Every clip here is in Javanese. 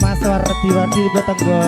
Mas Wardi Betenggo.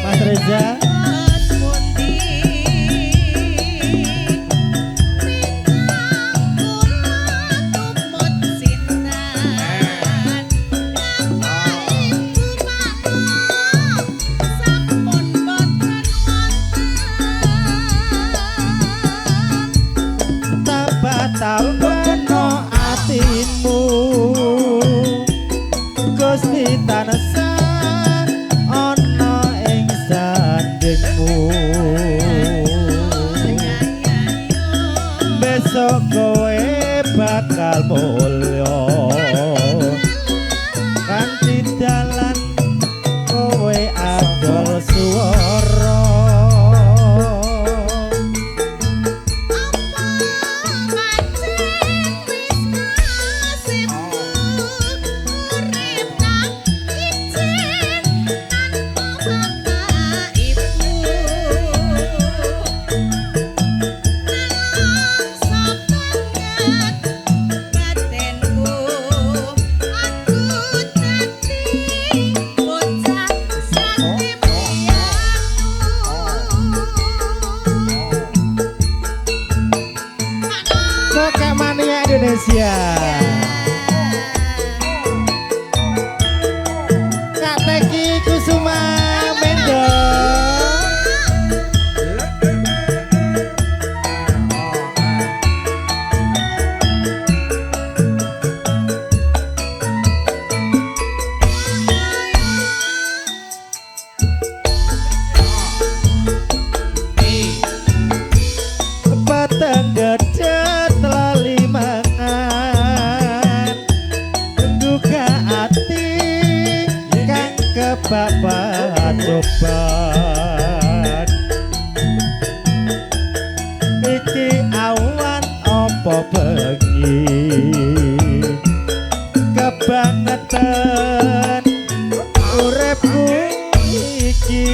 Mas Reza Tabah-tabahno atimu Gusti tansah ana ing sandingmu besok kowe bakal mulya kanthi dalan kowe adol swara Indonesia Kak Teki Kusuma Mendo Peteng gede Bapak coban iki awan apa bengi kebangetan uripku iki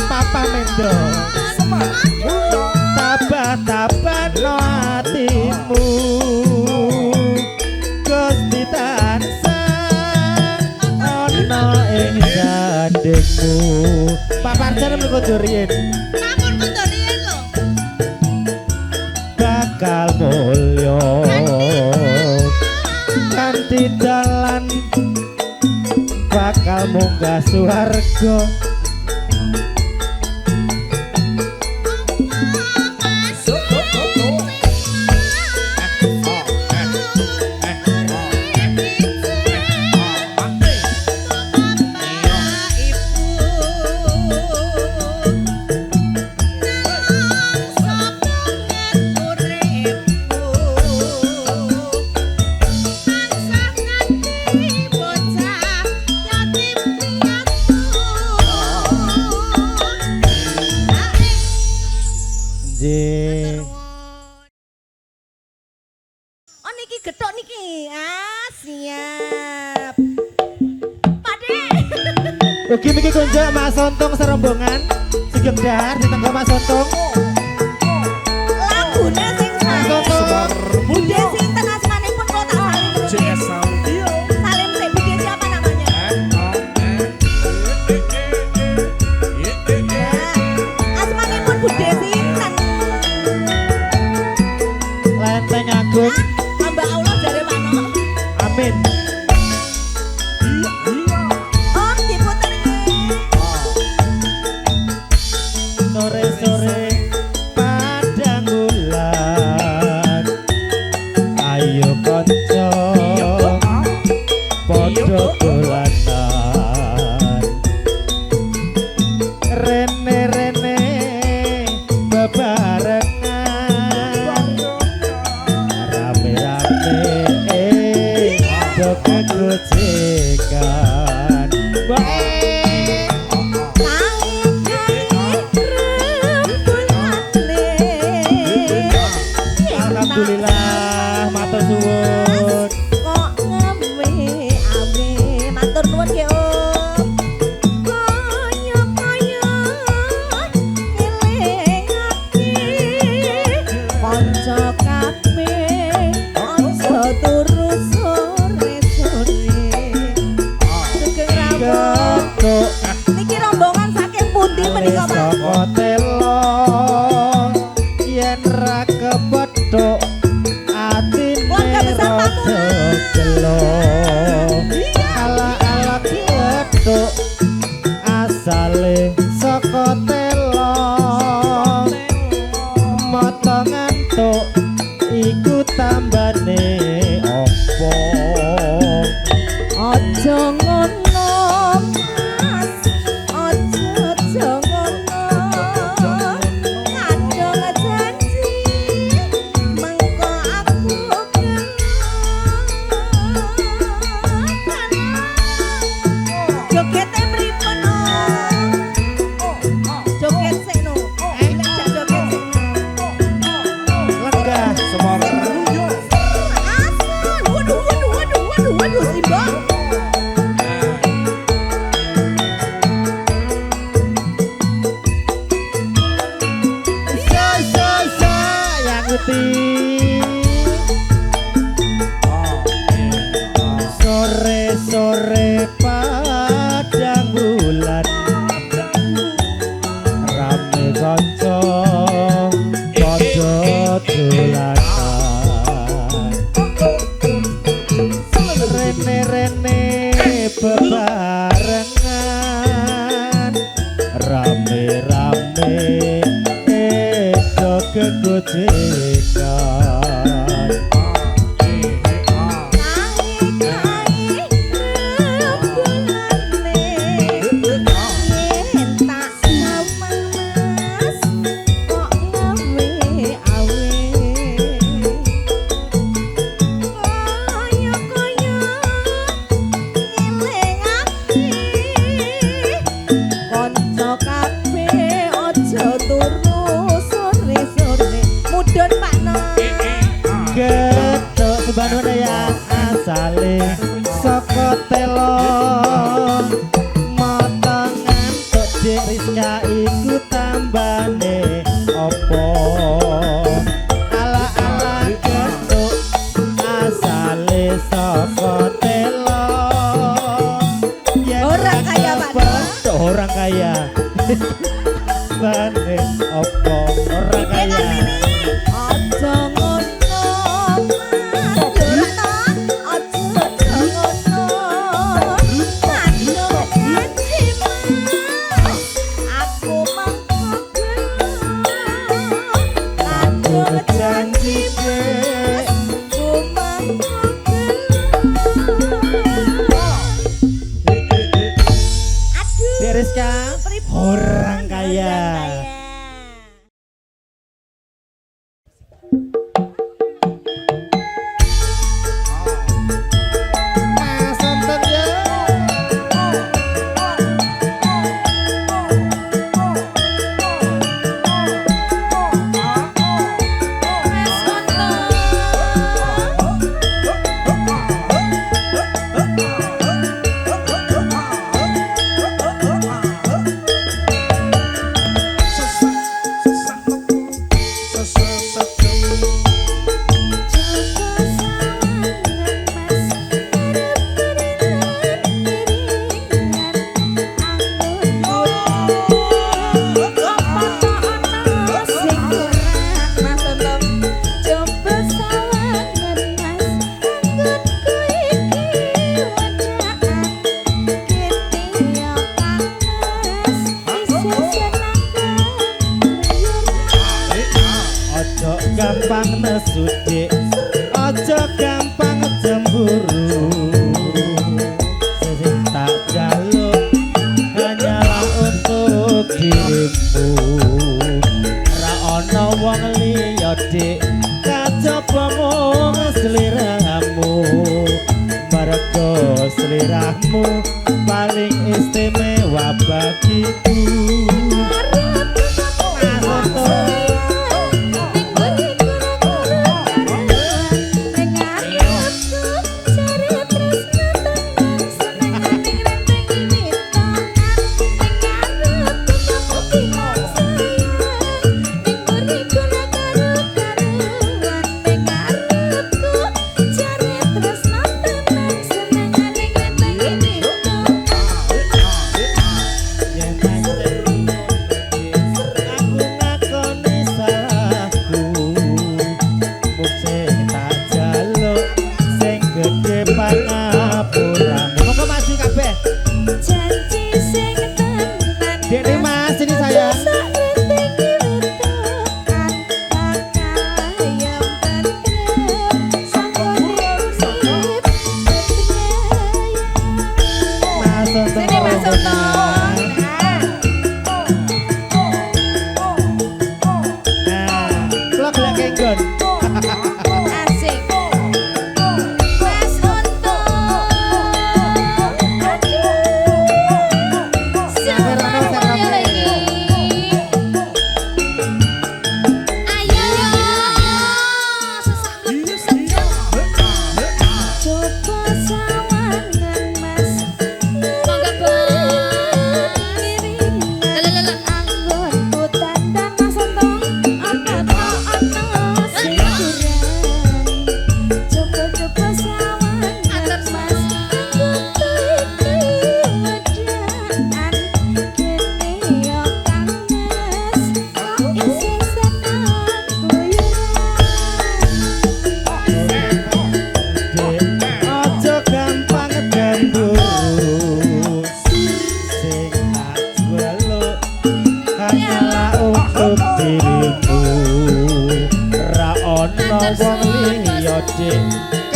Papa Mendo tabah-tabah no hatimu Gusti tansah ana ing sandingmu Papa Arjana mengkonduriin lho bakal mulya kanthi dalan bakal munggah swarga Ugi miki kunjuk Mas Sontong serombongan Sugeng Dahar ditenggo Mas Sontong. Lagune sing Sontong. Bude sinten asmanipun kok tak salim terus. JS Audio. Salim sik bude siapa namanya? Asmanipun bude sinten? Lenteng Agung. Hamba Allah jare mano. Amin. Oh, diputer iki. Sore-sore padang bulan. Ayo kanca padha dolanan. Rene-rene bebarengan. Rame-rame joget gojekan. Alhamdulillah, matur suwun. Kok ngewe awe matur nuwun ya Om. Kaya-kaya ngelingake kanca kabeh aja turu sore-sore. Sugeng rawuh. Ketuk Niki rombongan saking pundi menika Pak? saka telo yen ra kepethuk atine Keluarga besar rada Pamulan. gelo. Iya. Ala-ala ketuk asale saka telo mata ngantuk iku tambane opo. Aja ngono Mas, aja ngono. Kadang janji mengko aku kena. Jogete pripun Om? Joget sik no. Nek jak joget sik no. Lenggah Semangat. Asal, waduh, Simbang. yang putih. Sore-sore padang bulan rame kanca padha dolanan. Rene-rene bebarengan rame-rame joget gojekan. Ketuk sebanuna ya asale saka telo mata ngantuk Dik Rizka iku tambane opo. Ala-ala ketuk asale saka telo yen Orang kaya, Pak. kepethuk orang kaya. Bane opo orang kaya. Aja ngono Janji Dik Rizka orang kaya. Mas Sontong ya. gampang nesu dik aja gampang cemburu sing tak jaluk hanyalah untuk dirimu ra ono wong liya dik kajaba mung sliramu mergo sliramu paling istimewa bagiku.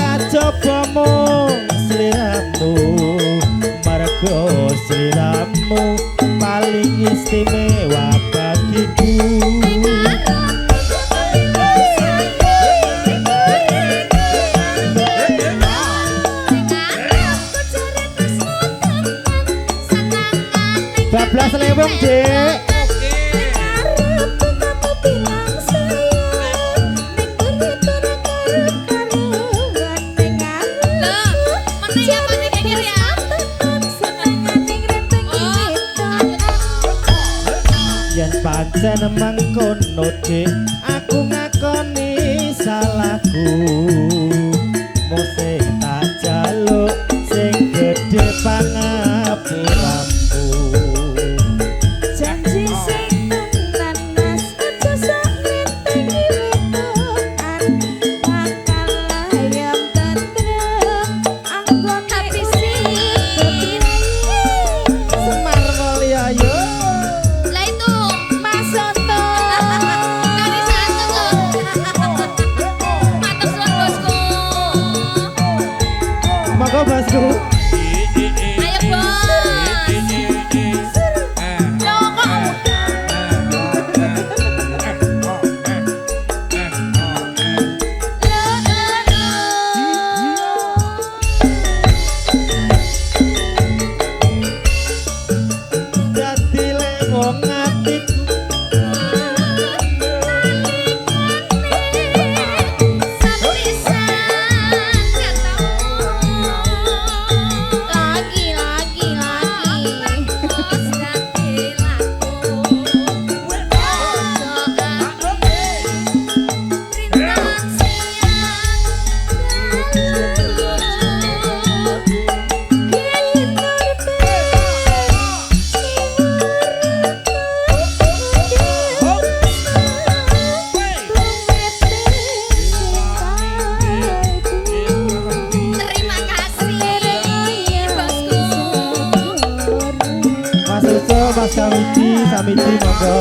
Kajaba mung sliramu marga sliramu paling istimewa bagiku. Bablas lewung dik. Pancen mangkono dik aku ngakoni salahku mung sing tak jaluk sing gedhe pangapuramu janji sing tenan mas aja sak ngentengi wedokan bakal ayam tentrem anggon habisi Semar Mulya yo. Monggo bosku. Ayo bos. Dadi lek wong atiku Mas Samiti monggo.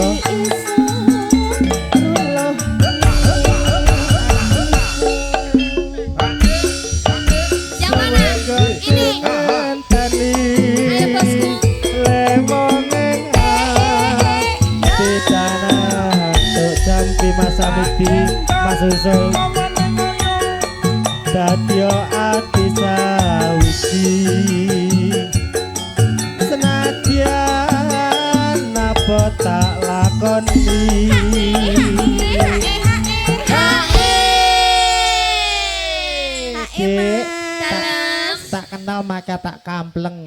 Samiti Mas Usul Dadya ati sawiji senadyan napa tak lakoni Dek, tak kenal maka tak kampleng.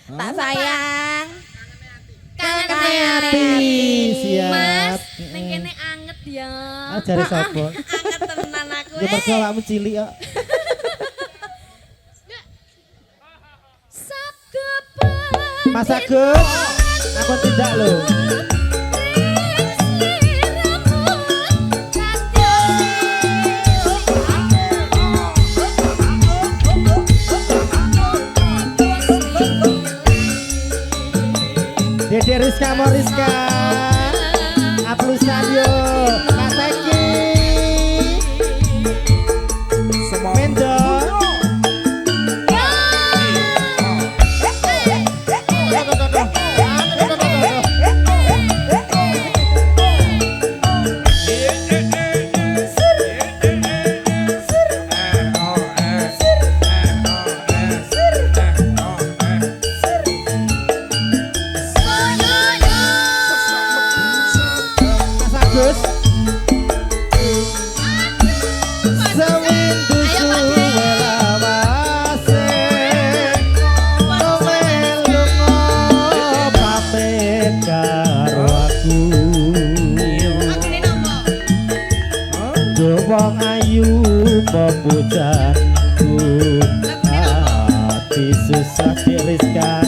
Tak sayang. Kangen hati. Siap. Mas, ning kene anget ya. Ajare sapa? Anget tenan aku. Ya mergo awakmu cilik kok. Mas Agus, aku tidak lho. Dede Rizka Moriska Aplusan yo Mas Eki Mendo wong ayu pepujanku hati susah diriskan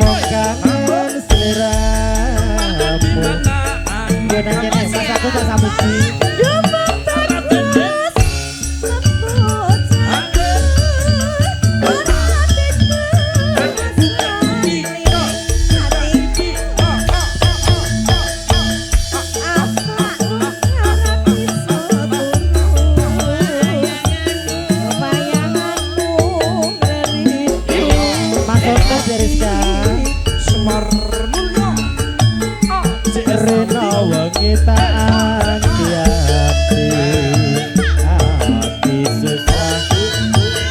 mau kangen seliramu gini Mas aku tak sambuti kita hati susah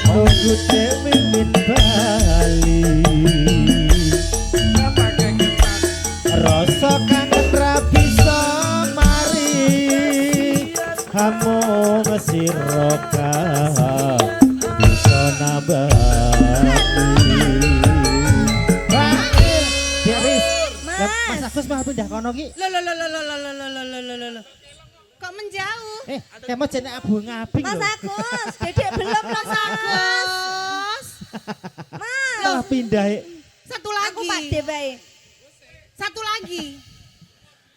tunggu dewi bali rasa kangen rabisa mari kamu ngesiraka bisa nabali Mas Agus mah pindah kono ki. Loh. Kok menjauh? Kemo jene abung-abing Mas Agus, Dedek belum Mas Agus. Mas. Malah pindah. Satu lagi. Aku Pak De bae. Satu lagi.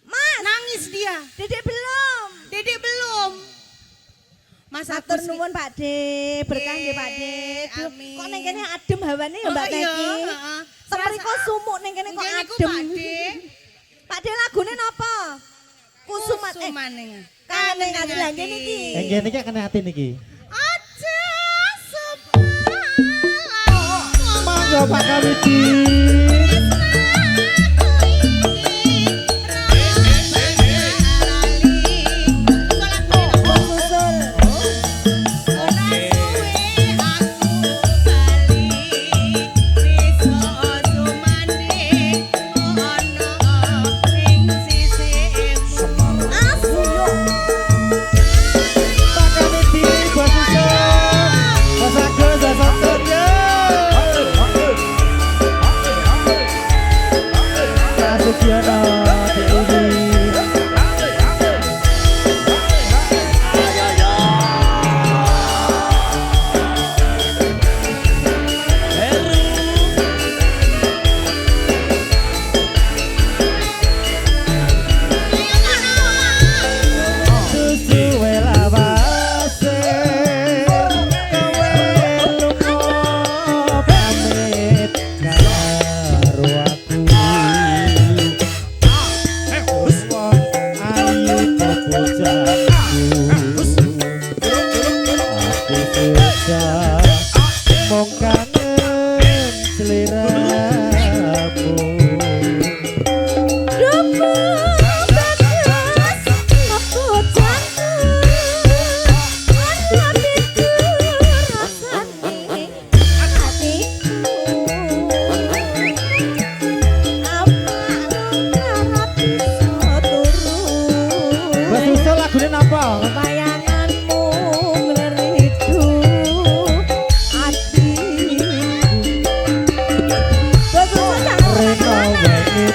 Mas. Nangis dia. Dedek belum. Mas Agus nuwun Pak De, berkah nggih Pak De. Kok ning kene adem hawane ya Mbak Teki. Semriko sumuk ning kene kok adem. Pak De lagune napa? Kusuman kangen ati lha ngene iki. Ngene iki kena ati niki. Aja sepalang. Monggo Pak Kawiti.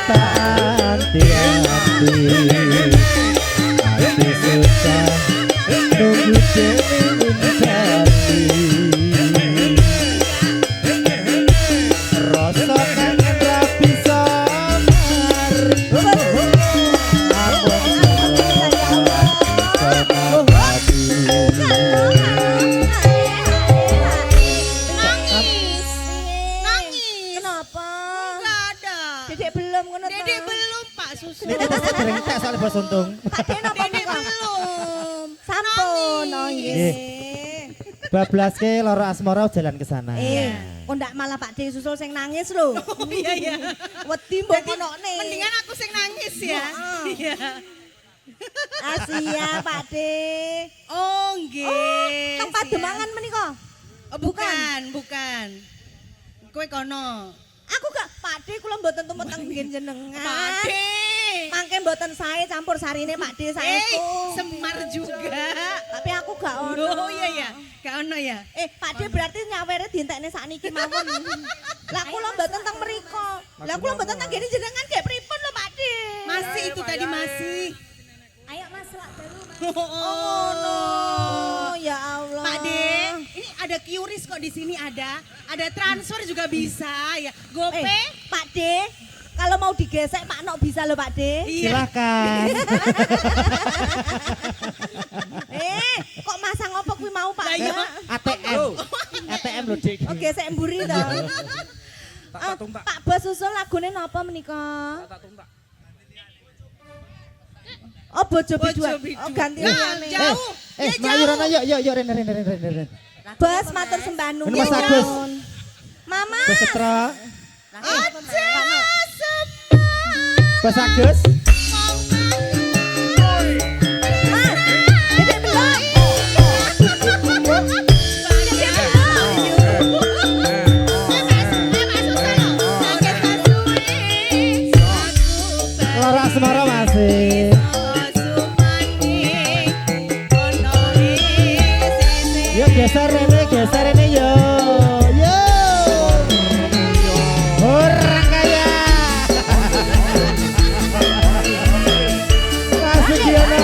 tak anti-anti hati susah nunggu dewi ganti rasa kangen rapi samari Nangis. Kenapa? Enggak ada. Dedek belum ngono to. Dedek belum Pak Susu. ini kita sering tak soal bos untung Pak Dek napa Dedek kok? belum. Sampun, oh nggih. bablas ke loro asmara jalan ke sana Kok ndak malah Pak Dek susul sing nangis lho. Oh iya iya. Wedi mbok Jadi, konokne. mendingan aku sing nangis ya. Iya. Asia Pak Dek. Oh nggih. Kang Pademangan menika. Oh, bukan. Kowe kono. Aku gak Pak Dek kula mboten tumut teng nggih jenengan. Pak De. Mangke mboten sae campur sarine Pak Dek saestu. Semar juga. Tapi aku gak ono. Oh iya ya. Gak ono ya. Pak Dek berarti nyawere dientekne sakniki mawon. Lah kula mboten teng mriko. Lah kula mboten teng ngene jenengan gek pripun lho Pak Dek. Masih itu tadi masih. Ayo Mas lak dalu Mas. Oh no. Ya Allah. Pak De, ini ada QRIS kok di sini ada. Ada transfer juga bisa ya. GoPay. Pak De, kalau mau digesek Pak Nok bisa loh Pak De. Iya. silakan Kok masang opo kuwi mau Pak Lah De? iya. ATM lho dik Oke, saya mburi to. Pak Bos susul lagune napa menika? Oh bojo biduan. Oh ganti Nah, liyane. jauh. Eh, Mak Yurana yuk Ren. Bos matur sembah nuwun. Ini Mas Agus. Mama. Bos Setra, Aja. Bos Agus. Mas. Dedek belum. Loro asmara masih. Yuk geser ini yo. Yo. Orang kaya. Masuk Diana.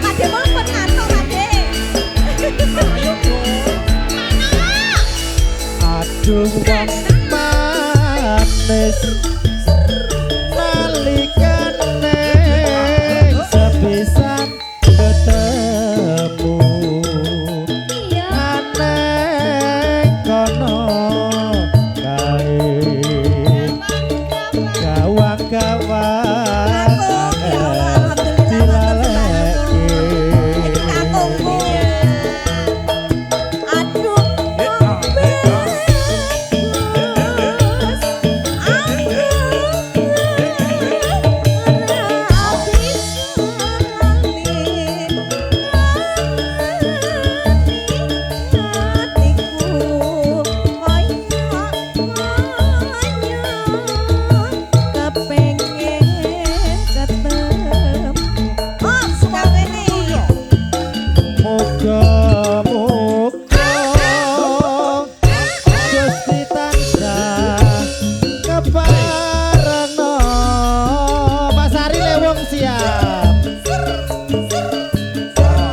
Pak Demol pun ngantuk Pak De. Aduh wong manis nalikane sepisan ketemu aneh kono kae gawang-gawang dilaleke Kakungku. Aduh. Muga-muga Gusti tansah keparengno Mas Ari lewong siap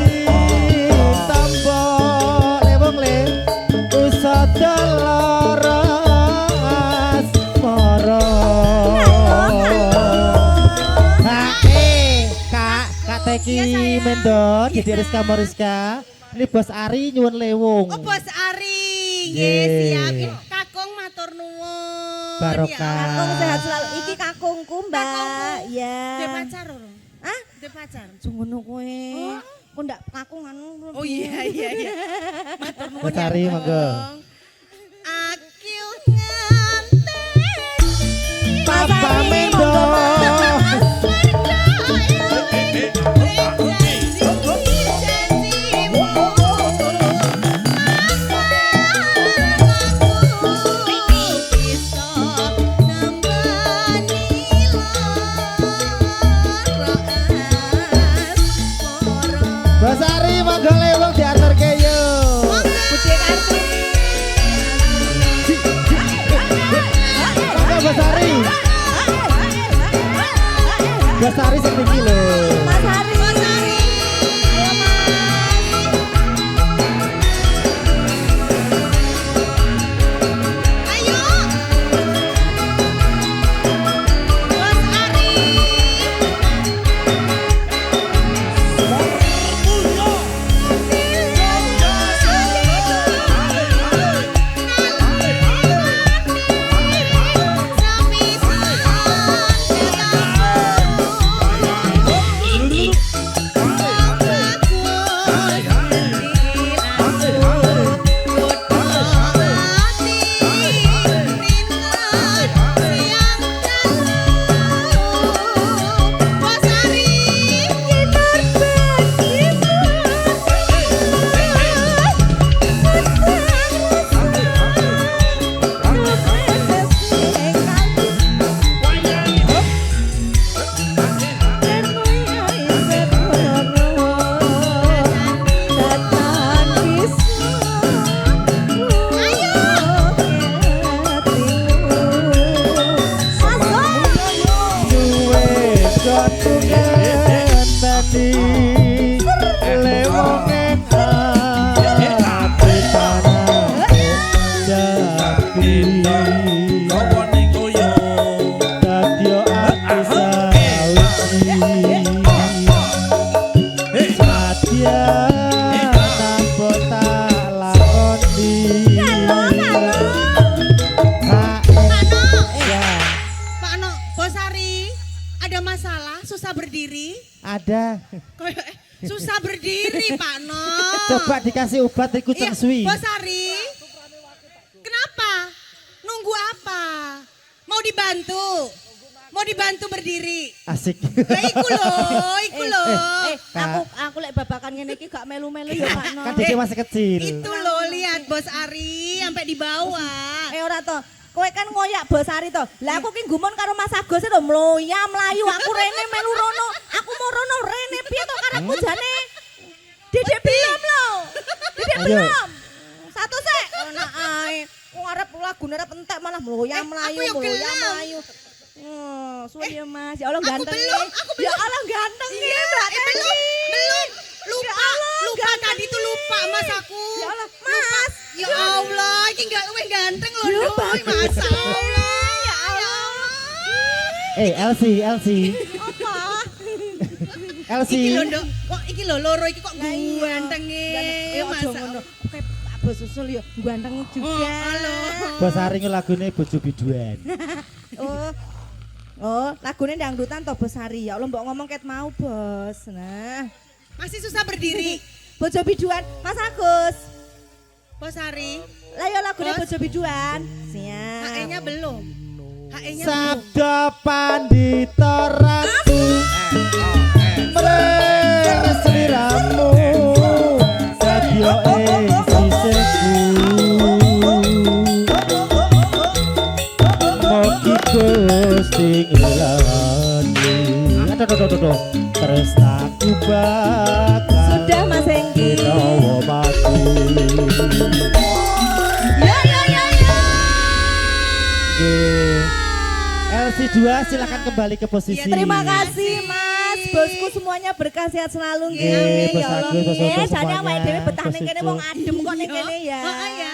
ditampa lewong le usada lara asmara Kak Teki Mendon, Didi Rizka Mariska. Ini Bos Ari nyuwun lewung. Oh Bos Ari, Yeay. siap. Kakung matur nuwun. Barokah. Kakung sehat selalu. Iki kakungku Mbak. Kakungku. Ya. Dia pacar lho. Hah? Dia pacar. Ngono kowe. Oh. Kok ndak kakung anu. Oh iya. Matur nuwun. Bos Ari monggo. Aku nganteni. Papa Mendo. Bos Ari sing iki lho. Mas Hari. Ayo Mas. Ayo. Bos Ari. Duwe gantungan tadi lewongen ati tanah jati dadya ati sauci sadya tanpa tak lakoni ya Pak Ano, Bos Ari, ada masalah susah berdiri? ada Susah berdiri Pak No. coba dikasih obat iku Iya, cengsui Bos Ari, kenapa? Nunggu apa? Mau dibantu? Mau dibantu berdiri? asik Lah iku lho. Aku lek babakan ngene iki gak melu-melu ya Pak No. kan dia masih kecil Itu loh lihat Bos Ari sampai di bawah. Ora to. Kowe kan ngoyak Bos Ari to. Lah aku ki gumun karo Mas Agus to mloya mlayu aku rene melu rono. Aku mau rono rene piye to karepku jane. Dedek belum lho. Dedek Ayo. belum. Satu sek. Enak ae. Wong arep lagune arep entek malah mloya mlayu aku ya mloya gelem. mlayu. Suwe ya Mas. Ya Allah Aku ganteng belum, nih. aku Ya belum. Allah ganteng nih Iya, Mbak belum. Ya Allah, Lupa ganteng tadi tuh lupa Mas aku. Ya Allah, Mas. Ya Allah, ini enggak luwih ganteng loh, Ya, Doi, bagus. Masa Allah. Ya Allah. Elsie Apa? Iki Elsie lho, Nduk. Kok iki lho loro iki kok Lah iya. gantenge. Eh aja Masa ngono. Kayak Pak Bos Usul ya ganteng juga. Bos Ari ngelagune bojo biduan Oh. Oh, lagune dangdutan to Bos Ari. Ya Allah mbok ngomong ket mau, Bos. Nah, Masih susah berdiri. bojo biduan Mas Agus. Bos Ari, Lah ya lagune Bos. bojo biduan. Siap. HE-nya belum. HE-nya belum. Sabda Pandita Ratu Mres sliramu sadya ing sisihku Mogi Gusti ngelani aduh tresnaku bakal Sudah Mas Hengki. Dinawa mati Ya ya ya ya. Nggih. LC2 silakan kembali ke posisi. Iya, Terima kasih Mas. Bosku semuanya berkah sehat selalu nggih. Nggih, Amin Bos ya Allah. Agus, Bos Agus Jane semuanya. awake dhewe betah ning Bos kene Iku. wong adem kok ning kene ya. Oh, iya.